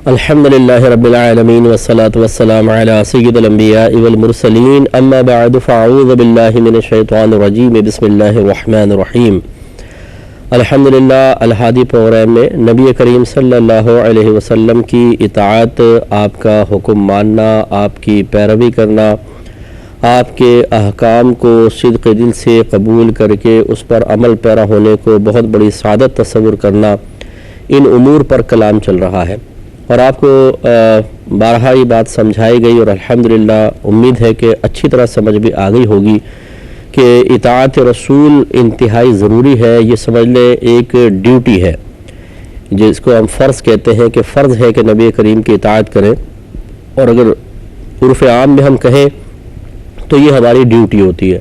الحمدللہ رب العالمین والصلاة والسلام علی سید الانبیاء والمرسلین اما بعد فاعوذ باللہ من الشیطان الرجیم بسم اللہ الرحمن الرحیم۔ الحمدللہ الہادی پروگرام میں نبی کریم صلی اللہ علیہ وسلم کی اطاعت، آپ کا حکم ماننا، آپ کی پیروی کرنا، آپ کے احکام کو صدق دل سے قبول کر کے اس پر عمل پیرا ہونے کو بہت بڑی سعادت تصور کرنا، ان امور پر کلام چل رہا ہے اور آپ کو بارہا یہ بات سمجھائی گئی اور الحمدللہ امید ہے کہ اچھی طرح سمجھ بھی آ گئی ہوگی کہ اطاعت رسول انتہائی ضروری ہے۔ یہ سمجھ لیں ایک ڈیوٹی ہے جس کو ہم فرض کہتے ہیں کہ فرض ہے کہ نبی کریم کی اطاعت کریں، اور اگر عرف عام میں ہم کہیں تو یہ ہماری ڈیوٹی ہوتی ہے۔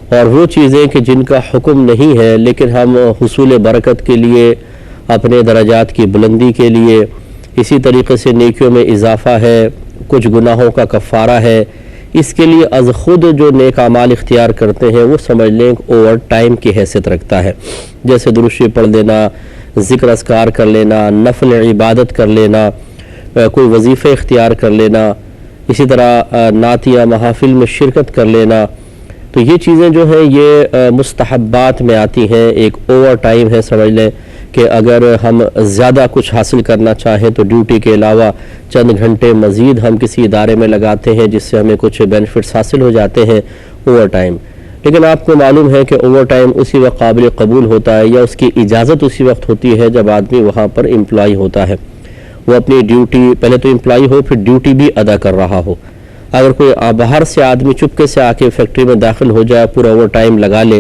اور وہ چیزیں کہ جن کا حکم نہیں ہے لیکن ہم حصول برکت کے لیے، اپنے درجات کی بلندی کے لیے، اسی طریقے سے نیکیوں میں اضافہ ہے، کچھ گناہوں کا کفارہ ہے، اس کے لیے از خود جو نیک اعمال اختیار کرتے ہیں وہ سمجھ لیں اوور ٹائم کی حیثیت رکھتا ہے، جیسے درود شریف پڑھ لینا، ذکر اذکار کر لینا، نفل عبادت کر لینا، کوئی وظیفے اختیار کر لینا، اسی طرح نعت یا محافل میں شرکت کر لینا۔ تو یہ چیزیں جو ہیں یہ مستحبات میں آتی ہیں، ایک اوور ٹائم ہے، سمجھ لیں کہ اگر ہم زیادہ کچھ حاصل کرنا چاہیں تو ڈیوٹی کے علاوہ چند گھنٹے مزید ہم کسی ادارے میں لگاتے ہیں جس سے ہمیں کچھ بینیفٹس حاصل ہو جاتے ہیں، اوور ٹائم۔ لیکن آپ کو معلوم ہے کہ اوور ٹائم اسی وقت قابل قبول ہوتا ہے یا اس کی اجازت اسی وقت ہوتی ہے جب آدمی وہاں پر امپلائی ہوتا ہے، وہ اپنی ڈیوٹی، پہلے تو امپلائی ہو پھر ڈیوٹی بھی ادا کر رہا ہو۔ اگر کوئی باہر سے آدمی چپکے سے آ کے فیکٹری میں داخل ہو جائے، پورا اوور ٹائم لگا لے،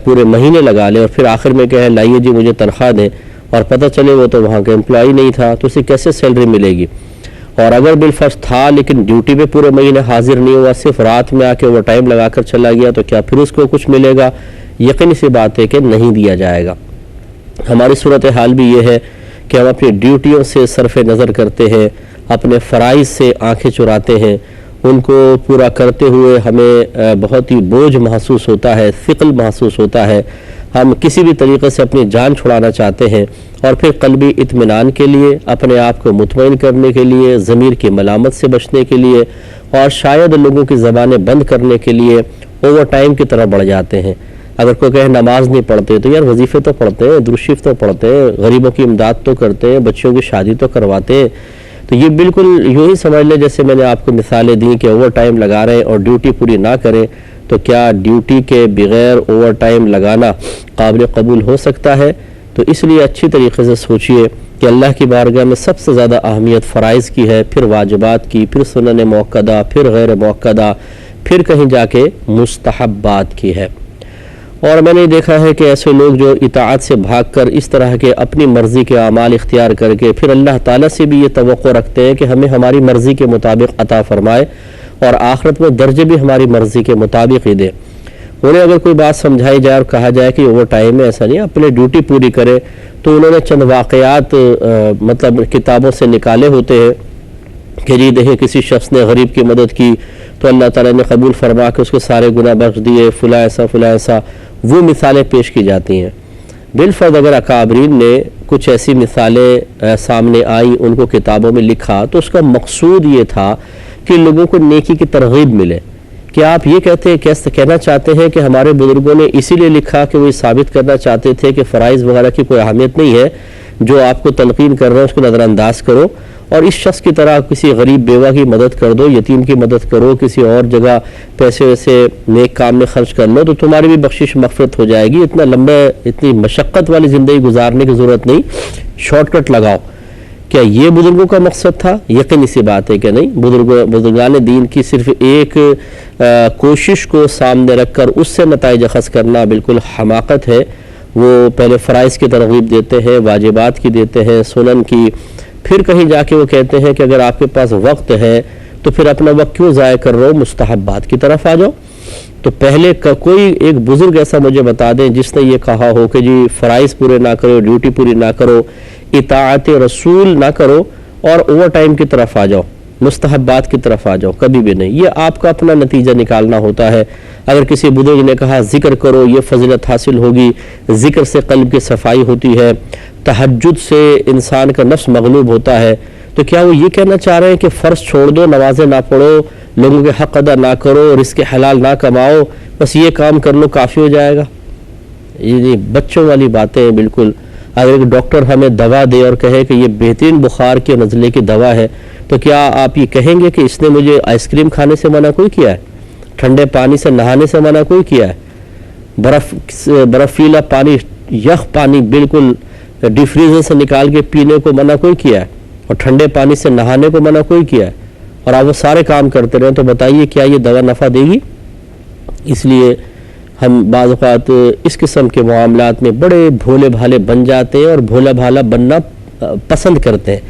پورے مہینے لگا لے اور پھر آخر میں کہے لائیے جی مجھے تنخواہ دیں، اور پتہ چلے وہ تو وہاں کا امپلائی نہیں تھا، تو اسے کیسے سیلری ملے گی؟ اور اگر بالفرض تھا لیکن ڈیوٹی پہ پورے مہینے حاضر نہیں ہوا، صرف رات میں آ کے اوور ٹائم لگا کر چلا گیا، تو کیا پھر اس کو کچھ ملے گا؟ یقینی سی بات ہے کہ نہیں دیا جائے گا۔ ہماری صورتحال بھی یہ ہے کہ ہم اپنی ڈیوٹیوں سے صرف نظر کرتے ہیں، اپنے فرائض سے آنکھیں چراتے ہیں، ان کو پورا کرتے ہوئے ہمیں بہت ہی بوجھ محسوس ہوتا ہے، ثقل محسوس ہوتا ہے، ہم کسی بھی طریقے سے اپنی جان چھڑانا چاہتے ہیں، اور پھر قلبی اطمینان کے لیے، اپنے آپ کو مطمئن کرنے کے لیے، ضمیر کی ملامت سے بچنے کے لیے، اور شاید لوگوں کی زبانیں بند کرنے کے لیے اوور ٹائم کی طرف بڑھ جاتے ہیں۔ اگر کوئی کہے نماز نہیں پڑھتے تو یار وظیفے تو پڑھتے ہیں، درود شریف تو پڑھتے ہیں، غریبوں کی امداد تو کرتے ہیں، بچوں کی شادی تو کرواتے ہیں۔ تو یہ بالکل یوں ہی سمجھ لیں جیسے میں نے آپ کو مثالیں دیں کہ اوور ٹائم لگا رہے ہیں اور ڈیوٹی پوری نہ کریں، تو کیا ڈیوٹی کے بغیر اوور ٹائم لگانا قابل قبول ہو سکتا ہے؟ تو اس لیے اچھی طریقے سے سوچئے کہ اللہ کی بارگاہ میں سب سے زیادہ اہمیت فرائض کی ہے، پھر واجبات کی، پھر سنن موقدہ، پھر غیر موقدہ، پھر کہیں جا کے مستحبات کی ہے۔ اور میں نے دیکھا ہے کہ ایسے لوگ جو اطاعت سے بھاگ کر اس طرح کے اپنی مرضی کے اعمال اختیار کر کے پھر اللہ تعالیٰ سے بھی یہ توقع رکھتے ہیں کہ ہمیں ہماری مرضی کے مطابق عطا فرمائے اور آخرت میں درجے بھی ہماری مرضی کے مطابق ہی دے۔ انہیں اگر کوئی بات سمجھائی جائے اور کہا جائے کہ اوور ٹائم میں ایسا نہیں، اپنے ڈیوٹی پوری کرے، تو انہوں نے چند واقعات مطلب کتابوں سے نکالے ہوتے ہیں کہ جی دیکھیں کسی شخص نے غریب کی مدد کی تو اللہ تعالیٰ نے قبول فرما کے اس کے سارے گناہ بخش دیے، فلاں ایسا، وہ مثالیں پیش کی جاتی ہیں۔ بالفرض اگر اکابرین نے کچھ ایسی مثالیں سامنے آئیں، ان کو کتابوں میں لکھا، تو اس کا مقصود یہ تھا کہ لوگوں کو نیکی کی ترغیب ملے۔ کیا آپ یہ کہنا چاہتے ہیں کہ ہمارے بزرگوں نے اسی لیے لکھا کہ وہ یہ ثابت کرنا چاہتے تھے کہ فرائض وغیرہ کی کوئی اہمیت نہیں ہے، جو آپ کو تلقین کر رہے ہیں اس کو نظر انداز کرو اور اس شخص کی طرح کسی غریب بیوہ کی مدد کر دو، یتیم کی مدد کرو، کسی اور جگہ پیسے ویسے نیک کام میں خرچ کر لو تو تمہاری بھی بخشش مغفرت ہو جائے گی، اتنی مشقت والی زندگی گزارنے کی ضرورت نہیں، شارٹ کٹ لگاؤ۔ کیا یہ بزرگوں کا مقصد تھا؟ یقینی سی بات ہے کہ نہیں۔ بزرگان دین کی صرف ایک کوشش کو سامنے رکھ کر اس سے نتائج اخذ کرنا بالکل حماقت ہے۔ وہ پہلے فرائض کی ترغیب دیتے ہیں، واجبات کی دیتے ہیں، سنن کی، پھر کہیں جا کے وہ کہتے ہیں کہ اگر آپ کے پاس وقت ہے تو پھر اپنا وقت کیوں ضائع کر رہے ہو، مستحبات کی طرف آ جاؤ۔ تو پہلے کوئی ایک بزرگ ایسا مجھے بتا دیں جس نے یہ کہا ہو کہ جی فرائض پورے نہ کرو، ڈیوٹی پوری نہ کرو، اطاعت رسول نہ کرو اور اوور ٹائم کی طرف آ جاؤ، مستحبات کی طرف آ جاؤ، کبھی بھی نہیں۔ یہ آپ کا اپنا نتیجہ نکالنا ہوتا ہے۔ اگر کسی بزرگ نے کہا ذکر کرو، یہ فضیلت حاصل ہوگی، ذکر سے قلب کی صفائی ہوتی ہے، تہجد سے انسان کا نفس مغلوب ہوتا ہے، تو کیا وہ یہ کہنا چاہ رہے ہیں کہ فرض چھوڑ دو، نمازیں نہ پڑھو، لوگوں کے حق ادا نہ کرو، رزق حلال نہ کماؤ، بس یہ کام کر لو کافی ہو جائے گا؟ یہ بچوں والی باتیں ہیں بالکل۔ اگر ایک ڈاکٹر ہمیں دوا دے اور کہے کہ یہ بہترین بخار کے نزلے کی دوا ہے، تو کیا آپ یہ کہیں گے کہ اس نے مجھے آئس کریم کھانے سے منع کوئی کیا ہے، ٹھنڈے پانی سے نہانے سے منع کوئی کیا ہے، برفیلا پانی، یخ پانی بالکل ڈی فریزر سے نکال کے پینے کو منع کوئی کیا ہے، اور ٹھنڈے پانی سے نہانے کو منع کوئی کیا ہے، اور آپ وہ سارے کام کرتے رہیں؟ تو بتائیے کیا یہ دوا نفع دے گی؟ اس لیے ہم بعض اوقات اس قسم کے معاملات میں بڑے بھولے بھالے بن جاتے ہیں اور بھولا بھالا بننا پسند کرتے ہیں۔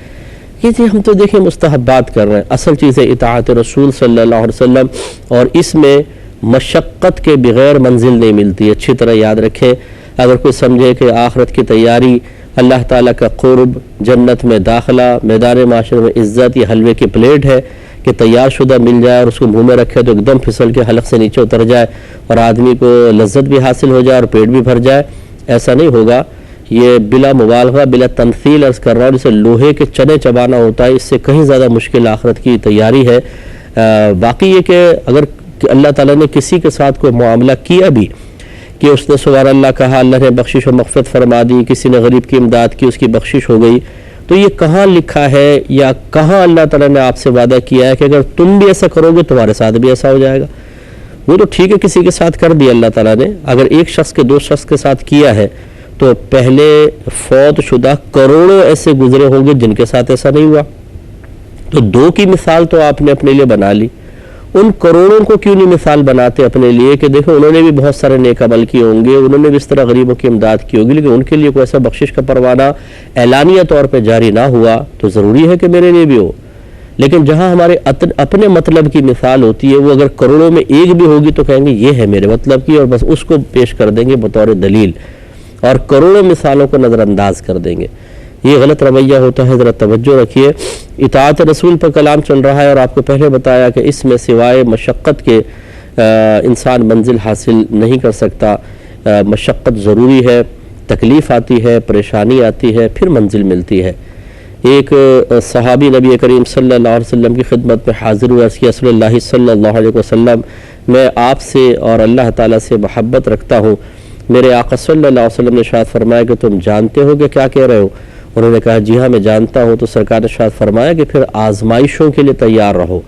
یہ جی ہم تو دیکھیں مستحبات کر رہے ہیں، اصل چیز ہے اطاعت رسول صلی اللہ علیہ وسلم، اور اس میں مشقت کے بغیر منزل نہیں ملتی۔ اچھی طرح یاد رکھیں، اگر کوئی سمجھے کہ آخرت کی تیاری، اللہ تعالیٰ کا قرب، جنت میں داخلہ، میدان معاشر میں عزت، یہ حلوے کی پلیٹ ہے کہ تیار شدہ مل جائے اور اس کو منہ میں رکھے تو ایک دم پھسل کے حلق سے نیچے اتر جائے اور آدمی کو لذت بھی حاصل ہو جائے اور پیٹ بھی بھر جائے، ایسا نہیں ہوگا۔ یہ بلا مبالغہ، بلا تمثیل عرض کر رہا ہوں، جسے لوہے کے چنے چبانا ہوتا ہے، اس سے کہیں زیادہ مشکل آخرت کی تیاری ہے۔ باقی یہ کہ اگر اللہ تعالیٰ نے کسی کے ساتھ کوئی معاملہ کیا بھی کہ اس نے سبحان اللہ کہا، اللہ نے بخشش و مغفرت فرما دی، کسی نے غریب کی امداد کی، اس کی بخشش ہو گئی، تو یہ کہاں لکھا ہے یا کہاں اللہ تعالیٰ نے آپ سے وعدہ کیا ہے کہ اگر تم بھی ایسا کرو گے تمہارے ساتھ بھی ایسا ہو جائے گا؟ وہ تو ٹھیک ہے کسی کے ساتھ کر دیا اللہ تعالیٰ نے، اگر ایک شخص کے دو شخص کے ساتھ کیا ہے تو پہلے فوت شدہ کروڑوں ایسے گزرے ہوں گے جن کے ساتھ ایسا نہیں ہوا۔ تو دو کی مثال تو آپ نے اپنے لیے بنا لی، ان کروڑوں کو کیوں نہیں مثال بناتے اپنے لیے کہ دیکھو انہوں نے بھی بہت سارے نیک عمل کیے ہوں گے، انہوں نے بھی اس طرح غریبوں کی امداد کی ہوگی، لیکن ان کے لیے کوئی ایسا بخشش کا پروانہ اعلانیہ طور پہ جاری نہ ہوا، تو ضروری ہے کہ میرے لیے بھی ہو۔ لیکن جہاں ہمارے اپنے مطلب کی مثال ہوتی ہے، وہ اگر کروڑوں میں ایک بھی ہوگی تو کہیں گے یہ ہے میرے مطلب کی، اور بس اس کو پیش کر دیں گے بطور دلیل، اور کروڑوں مثالوں کو نظر انداز کر دیں گے۔ یہ غلط رویہ ہوتا ہے، ذرا توجہ رکھیے۔ اطاعت رسول پر کلام چل رہا ہے، اور آپ کو پہلے بتایا کہ اس میں سوائے مشقت کے انسان منزل حاصل نہیں کر سکتا۔ مشقت ضروری ہے، تکلیف آتی ہے، پریشانی آتی ہے، پھر منزل ملتی ہے۔ ایک صحابی نبی کریم صلی اللہ علیہ وسلم کی خدمت میں حاضر ہوئے، عرض کیا رسول اللہ صلی اللہ علیہ وسلم، میں آپ سے اور اللہ تعالیٰ سے محبت رکھتا ہوں۔ میرے آقا صلی اللہ علیہ وسلم نے ارشاد فرمایا کہ تم جانتے ہو کہ کیا کہہ رہے ہو؟ انہوں نے کہا جی ہاں میں جانتا ہوں۔ تو سرکار نے ارشاد فرمایا کہ پھر آزمائشوں کے لیے تیار رہو،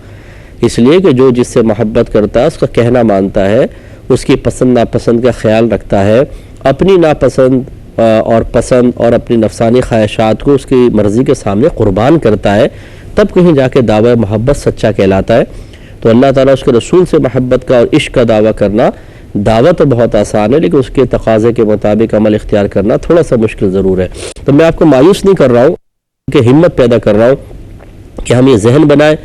اس لیے کہ جو جس سے محبت کرتا ہے اس کا کہنا مانتا ہے، اس کی پسند ناپسند کا خیال رکھتا ہے، اپنی ناپسند اور پسند اور اپنی نفسانی خواہشات کو اس کی مرضی کے سامنے قربان کرتا ہے، تب کہیں جا کے دعوی محبت سچا کہلاتا ہے۔ تو اللہ تعالیٰ اس کے رسول سے محبت کا اور عشق کا دعویٰ کرنا، دعویٰ تو بہت آسان ہے، لیکن اس کے تقاضے کے مطابق عمل اختیار کرنا تھوڑا سا مشکل ضرور ہے۔ تو میں آپ کو مایوس نہیں کر رہا ہوں کہ ہمت پیدا کر رہا ہوں کہ ہم یہ ذہن بنائیں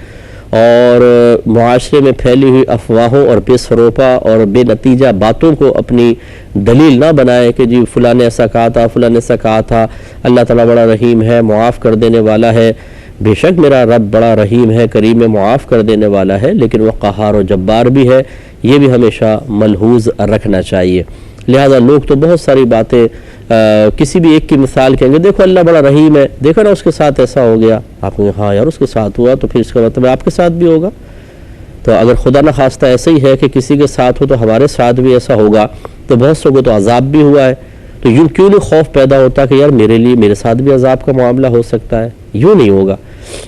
اور معاشرے میں پھیلی ہوئی افواہوں اور بے سروپا اور بے نتیجہ باتوں کو اپنی دلیل نہ بنائیں کہ جی فلاں نے ایسا کہا تھا، فلاں نے ایسا کہا تھا، اللہ تعالیٰ بڑا رحیم ہے، معاف کر دینے والا ہے۔ بے شک میرا رب بڑا رحیم ہے، کریم ہے، معاف کر دینے والا ہے، لیکن وہ قہار و جبار بھی ہے، یہ بھی ہمیشہ ملحوظ رکھنا چاہیے۔ لہذا لوگ تو بہت ساری باتیں کسی بھی ایک کی مثال کہیں گے، دیکھو اللہ بڑا رحیم ہے، دیکھو نا اس کے ساتھ ایسا ہو گیا، آپ کہیں ہاں یار اس کے ساتھ ہوا تو پھر اس کا مطلب آپ کے ساتھ بھی ہوگا۔ تو اگر خدا نہ خواستہ ایسا ہی ہے کہ کسی کے ساتھ ہو تو ہمارے ساتھ بھی ایسا ہوگا، تو بہت سو کو تو عذاب بھی ہوا ہے، تو یوں کیوں نہیں خوف پیدا ہوتا کہ یار میرے ساتھ بھی عذاب کا معاملہ ہو سکتا ہے؟ یوں نہیں ہوگا۔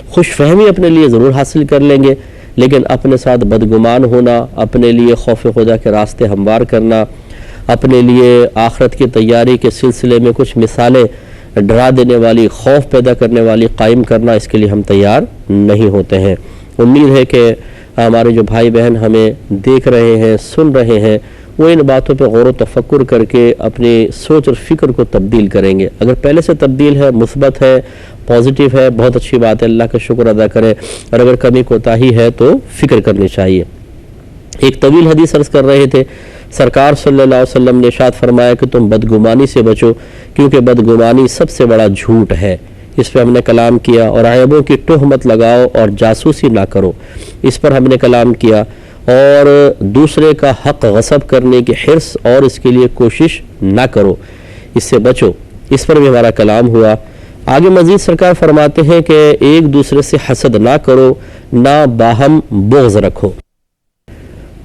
خوش فہمی اپنے لیے ضرور حاصل کر لیں گے، لیکن اپنے ساتھ بدگمان ہونا، اپنے لیے خوف خدا کے راستے ہموار کرنا، اپنے لیے آخرت کی تیاری کے سلسلے میں کچھ مثالیں ڈرا دینے والی، خوف پیدا کرنے والی قائم کرنا، اس کے لیے ہم تیار نہیں ہوتے ہیں۔ امید ہے کہ ہمارے جو بھائی بہن ہمیں دیکھ رہے ہیں، سن رہے ہیں، وہ ان باتوں پہ غور و تفکر کر کے اپنی سوچ اور فکر کو تبدیل کریں گے۔ اگر پہلے سے تبدیل ہے، مثبت ہے، پازیٹیو ہے، بہت اچھی بات ہے، اللہ کا شکر ادا کریں، اور اگر کمی کوتاہی ہے تو فکر کرنی چاہیے۔ ایک طویل حدیث عرض کر رہے تھے، سرکار صلی اللہ علیہ وسلم نے ارشاد فرمایا کہ تم بدگمانی سے بچو، کیونکہ بدگمانی سب سے بڑا جھوٹ ہے۔ اس پہ ہم نے کلام کیا، اور عیبوں کی تہمت لگاؤ اور جاسوسی نہ کرو، اس پر ہم نے کلام کیا، اور دوسرے کا حق غصب کرنے کی حرص اور اس کے لیے کوشش نہ کرو، اس سے بچو، اس پر بھی ہمارا کلام ہوا۔ آگے مزید سرکار فرماتے ہیں کہ ایک دوسرے سے حسد نہ کرو، نہ باہم بغض رکھو۔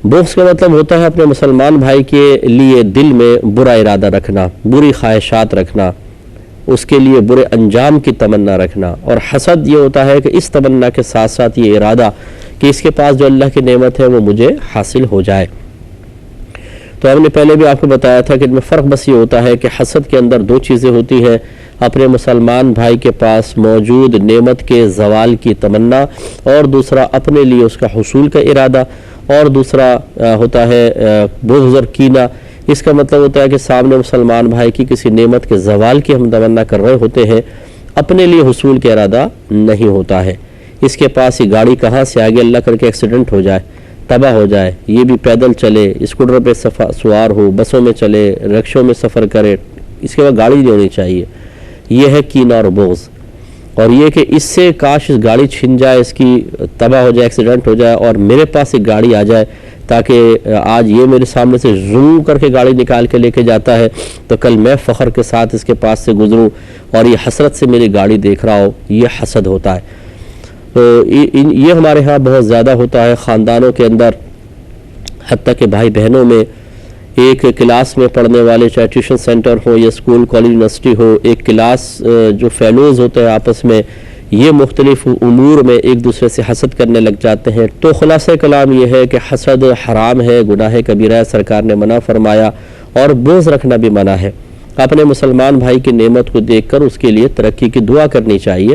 بغض کا مطلب ہوتا ہے اپنے مسلمان بھائی کے لیے دل میں برا ارادہ رکھنا، بری خواہشات رکھنا، اس کے لیے برے انجام کی تمنا رکھنا۔ اور حسد یہ ہوتا ہے کہ اس تمنا کے ساتھ ساتھ یہ ارادہ کہ اس کے پاس جو اللہ کی نعمت ہے وہ مجھے حاصل ہو جائے۔ تو ہم نے پہلے بھی آپ کو بتایا تھا کہ ان میں فرق بس یہ ہوتا ہے کہ حسد کے اندر دو چیزیں ہوتی ہیں، اپنے مسلمان بھائی کے پاس موجود نعمت کے زوال کی تمنا، اور دوسرا اپنے لیے اس کا حصول کا ارادہ، اور دوسرا ہوتا ہے بغض اور کینہ۔ اس کا مطلب ہوتا ہے کہ سامنے مسلمان بھائی کی کسی نعمت کے زوال کی ہم تمنا کر رہے ہوتے ہیں، اپنے لیے حصول کا ارادہ نہیں ہوتا ہے۔ اس کے پاس یہ گاڑی کہاں سے آگے اللہ کر کے ایکسیڈنٹ ہو جائے، تباہ ہو جائے، یہ بھی پیدل چلے، اسکوٹر پہ سوار ہو، بسوں میں چلے، رکشوں میں سفر کرے، اس کے بعد گاڑی نہیں ہونی چاہیے۔ یہ ہے کینہ اور بغض، اور یہ کہ اس سے کاش اس گاڑی چھن جائے، اس کی تباہ ہو جائے، ایکسیڈنٹ ہو جائے، اور میرے پاس ایک گاڑی آ جائے تاکہ آج یہ میرے سامنے سے زوم کر کے گاڑی نکال کے لے کے جاتا ہے تو کل میں فخر کے ساتھ اس کے پاس سے گزروں اور یہ حسرت سے میری گاڑی دیکھ رہا ہو، یہ حسد ہوتا ہے۔ تو یہ ہمارے ہاں بہت زیادہ ہوتا ہے خاندانوں کے اندر، حتیٰ کہ بھائی بہنوں میں، ایک کلاس میں پڑھنے والے، چاہے ٹیوشن سینٹر ہو یا اسکول کالج یونیورسٹی ہو، ایک کلاس جو فیلوز ہوتے ہیں آپس میں، یہ مختلف امور میں ایک دوسرے سے حسد کرنے لگ جاتے ہیں۔ تو خلاصہ کلام یہ ہے کہ حسد حرام ہے، گناہ کبیرہ ہے، سرکار نے منع فرمایا، اور بغض رکھنا بھی منع ہے۔ اپنے مسلمان بھائی کی نعمت کو دیکھ کر اس کے لیے ترقی کی دعا کرنی چاہیے،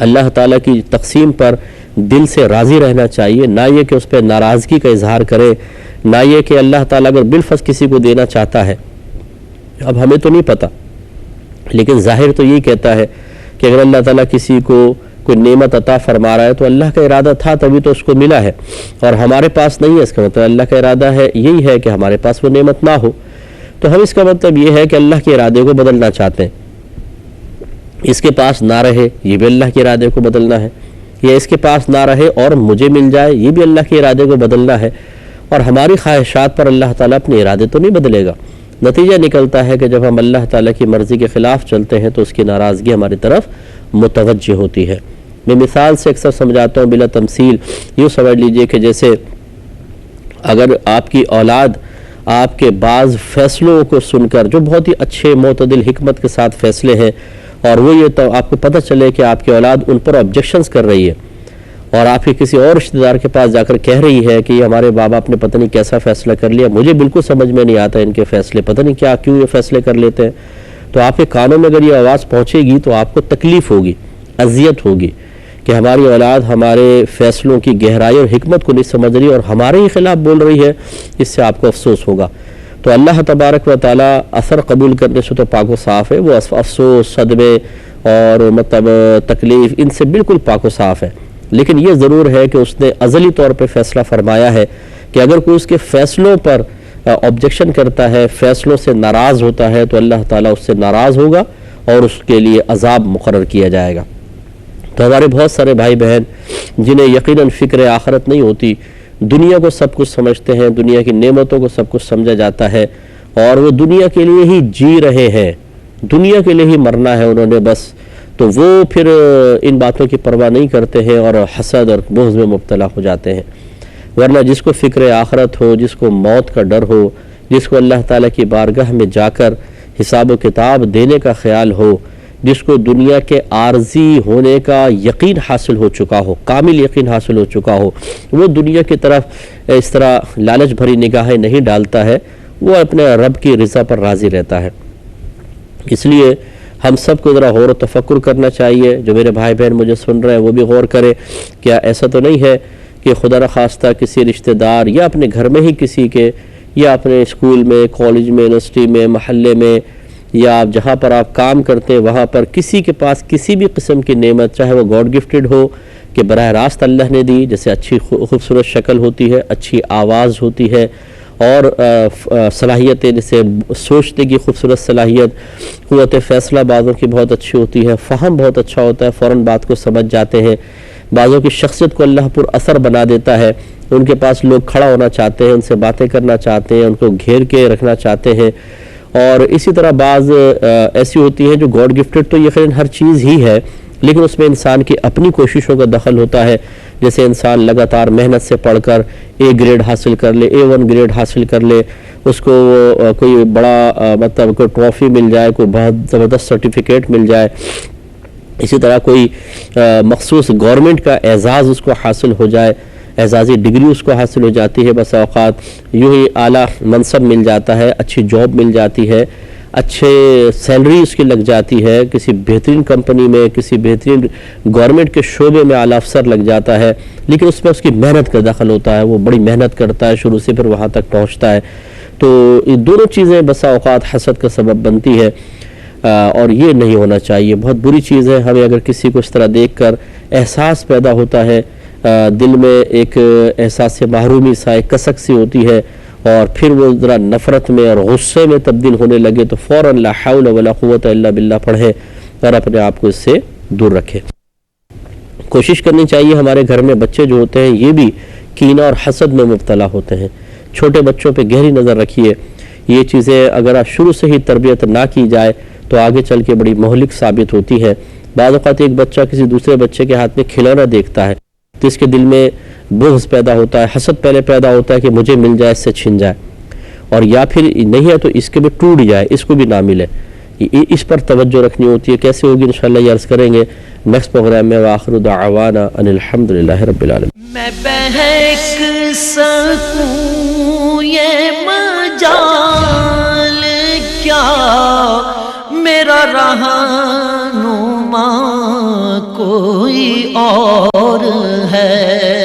اللہ تعالیٰ کی تقسیم پر دل سے راضی رہنا چاہیے، نہ یہ کہ اس پہ ناراضگی کا اظہار کرے، نہ یہ کہ اللہ تعالیٰ اگر بالفرض کسی کو دینا چاہتا ہے، اب ہمیں تو نہیں پتہ، لیکن ظاہر تو یہی کہتا ہے کہ اگر اللہ تعالیٰ کسی کو کوئی نعمت عطا فرما رہا ہے تو اللہ کا ارادہ تھا تبھی تو اس کو ملا ہے، اور ہمارے پاس نہیں ہے، اس کا مطلب اللہ کا ارادہ ہے یہی ہے کہ ہمارے پاس وہ نعمت نہ ہو۔ تو ہم اس کا مطلب یہ ہے کہ اللہ کے ارادے کو بدلنا چاہتے ہیں، اس کے پاس نہ رہے یہ بھی اللہ کے ارادے کو بدلنا ہے، یا اس کے پاس نہ رہے اور مجھے مل جائے یہ بھی اللہ کے ارادے کو بدلنا ہے۔ اور ہماری خواہشات پر اللہ تعالیٰ اپنے ارادے تو نہیں بدلے گا۔ نتیجہ نکلتا ہے کہ جب ہم اللہ تعالیٰ کی مرضی کے خلاف چلتے ہیں تو اس کی ناراضگی ہماری طرف متوجہ ہوتی ہے۔ میں مثال سے اکثر سمجھاتا ہوں بلا تمثیل، یوں سمجھ لیجئے کہ جیسے اگر آپ کی اولاد آپ کے بعض فیصلوں کو سن کر، جو بہت ہی اچھے معتدل حکمت کے ساتھ فیصلے ہیں، اور وہ یہ تو آپ کو پتہ چلے کہ آپ کی اولاد ان پر آبجیکشنز کر رہی ہے، اور آپ کے کسی اور رشتہ دار کے پاس جا کر کہہ رہی ہے کہ یہ ہمارے بابا نے پتہ نہیں کیسا فیصلہ کر لیا، مجھے بالکل سمجھ میں نہیں آتا ان کے فیصلے، پتہ نہیں کیوں یہ فیصلے کر لیتے ہیں، تو آپ کے کانوں میں اگر یہ آواز پہنچے گی تو آپ کو تکلیف ہوگی، اذیت ہوگی کہ ہماری اولاد ہمارے فیصلوں کی گہرائی اور حکمت کو نہیں سمجھ رہی اور ہمارے ہی خلاف بول رہی ہے، اس سے آپ کو افسوس ہوگا۔ تو اللہ تبارک و تعالیٰ اثر قبول کرنے سے تو پاک و صاف ہے، وہ افسوس، صدمے اور مطلب تکلیف ان سے بالکل پاک و صاف ہے، لیکن یہ ضرور ہے کہ اس نے ازلی طور پہ فیصلہ فرمایا ہے کہ اگر کوئی اس کے فیصلوں پر آبجیکشن کرتا ہے، فیصلوں سے ناراض ہوتا ہے، تو اللہ تعالیٰ اس سے ناراض ہوگا اور اس کے لیے عذاب مقرر کیا جائے گا۔ تو ہمارے بہت سارے بھائی بہن جنہیں یقیناً فکر آخرت نہیں ہوتی، دنیا کو سب کچھ سمجھتے ہیں، دنیا کی نعمتوں کو سب کچھ سمجھا جاتا ہے، اور وہ دنیا کے لیے ہی جی رہے ہیں، دنیا کے لیے ہی مرنا ہے انہوں نے بس، تو وہ پھر ان باتوں کی پرواہ نہیں کرتے ہیں اور حسد اور بغض میں مبتلا ہو جاتے ہیں۔ ورنہ جس کو فکر آخرت ہو، جس کو موت کا ڈر ہو، جس کو اللہ تعالیٰ کی بارگاہ میں جا کر حساب و کتاب دینے کا خیال ہو، جس کو دنیا کے عارضی ہونے کا یقین حاصل ہو چکا ہو، کامل یقین حاصل ہو چکا ہو، وہ دنیا کی طرف اس طرح لالچ بھری نگاہیں نہیں ڈالتا ہے، وہ اپنے رب کی رضا پر راضی رہتا ہے۔ اس لیے ہم سب کو ذرا غور و تفکر کرنا چاہیے، جو میرے بھائی بہن مجھے سن رہے ہیں وہ بھی غور کرے، کیا ایسا تو نہیں ہے کہ خدا نخواستہ کسی رشتہ دار یا اپنے گھر میں ہی کسی کے، یا اپنے اسکول میں، کالج میں، یونیورسٹی میں، محلے میں، یا آپ جہاں پر آپ کام کرتے ہیں وہاں پر کسی کے پاس کسی بھی قسم کی نعمت، چاہے وہ گاڈ گفٹڈ ہو کہ براہ راست اللہ نے دی، جیسے اچھی خوبصورت شکل ہوتی ہے، اچھی آواز ہوتی ہے، اور صلاحیتیں جیسے سوچنے کی خوبصورت صلاحیت، قوت فیصلہ بعضوں کی بہت اچھی ہوتی ہے، فہم بہت اچھا ہوتا ہے، فوراً بات کو سمجھ جاتے ہیں، بعضوں کی شخصیت کو اللہ پر اثر بنا دیتا ہے، ان کے پاس لوگ کھڑا ہونا چاہتے ہیں، ان سے باتیں کرنا چاہتے ہیں، ان کو گھیر کے رکھنا چاہتے ہیں، اور اسی طرح بعض ایسی ہوتی ہیں جو گاڈ گفٹڈ تو یقیناً ہر چیز ہی ہے، لیکن اس میں انسان کی اپنی کوششوں کا دخل ہوتا ہے. جیسے انسان لگاتار محنت سے پڑھ کر اے گریڈ حاصل کر لے، A1 گریڈ حاصل کر لے، اس کو کوئی بڑا مطلب کوئی ٹرافی مل جائے، کوئی بہت زبردست سرٹیفکیٹ مل جائے، اسی طرح کوئی مخصوص گورنمنٹ کا اعزاز اس کو حاصل ہو جائے، اعزازی ڈگری اس کو حاصل ہو جاتی ہے، بس اوقات یوں ہی اعلیٰ منصب مل جاتا ہے، اچھی جاب مل جاتی ہے، اچھے سیلری اس کی لگ جاتی ہے، کسی بہترین کمپنی میں، کسی بہترین گورنمنٹ کے شعبے میں اعلیٰ افسر لگ جاتا ہے، لیکن اس میں اس کی محنت کا دخل ہوتا ہے، وہ بڑی محنت کرتا ہے شروع سے پھر وہاں تک پہنچتا ہے. تو یہ دونوں چیزیں بسا اوقات حسد کا سبب بنتی ہے، اور یہ نہیں ہونا چاہیے، بہت بری چیز ہے. ہمیں اگر کسی کو اس طرح دیکھ کر احساس پیدا ہوتا ہے، دل میں ایک احساس محرومی سا، ایک کسک سی ہوتی ہے، اور پھر وہ ذرا نفرت میں اور غصے میں تبدیل ہونے لگے، تو فوراً لا حول ولا قوت الا باللہ پڑھے اور اپنے آپ کو اس سے دور رکھے. کوشش کرنی چاہیے ہمارے گھر میں بچے جو ہوتے ہیں یہ بھی کینہ اور حسد میں مبتلا ہوتے ہیں. چھوٹے بچوں پہ گہری نظر رکھیے، یہ چیزیں اگر آپ شروع سے ہی تربیت نہ کی جائے تو آگے چل کے بڑی مہلک ثابت ہوتی ہے. بعض اوقات ایک بچہ کسی دوسرے بچے کے ہاتھ میں کھلونا دیکھتا ہے تو اس کے دل میں بغض پیدا ہوتا ہے، حسد پہلے پیدا ہوتا ہے کہ مجھے مل جائے، اس سے چھن جائے، اور یا پھر نہیں ہے تو اس کے بھی ٹوٹ جائے، اس کو بھی نہ ملے. اس پر توجہ رکھنی ہوتی ہے. کیسے ہوگی انشاءاللہ یہ عرض کریں گے نیکسٹ پروگرام میں. وآخر دعوانا ان الحمدللہ رب العالمین. میں بہک سکوں یہ مجال کیا، میرا رہنما کوئی اور ہے.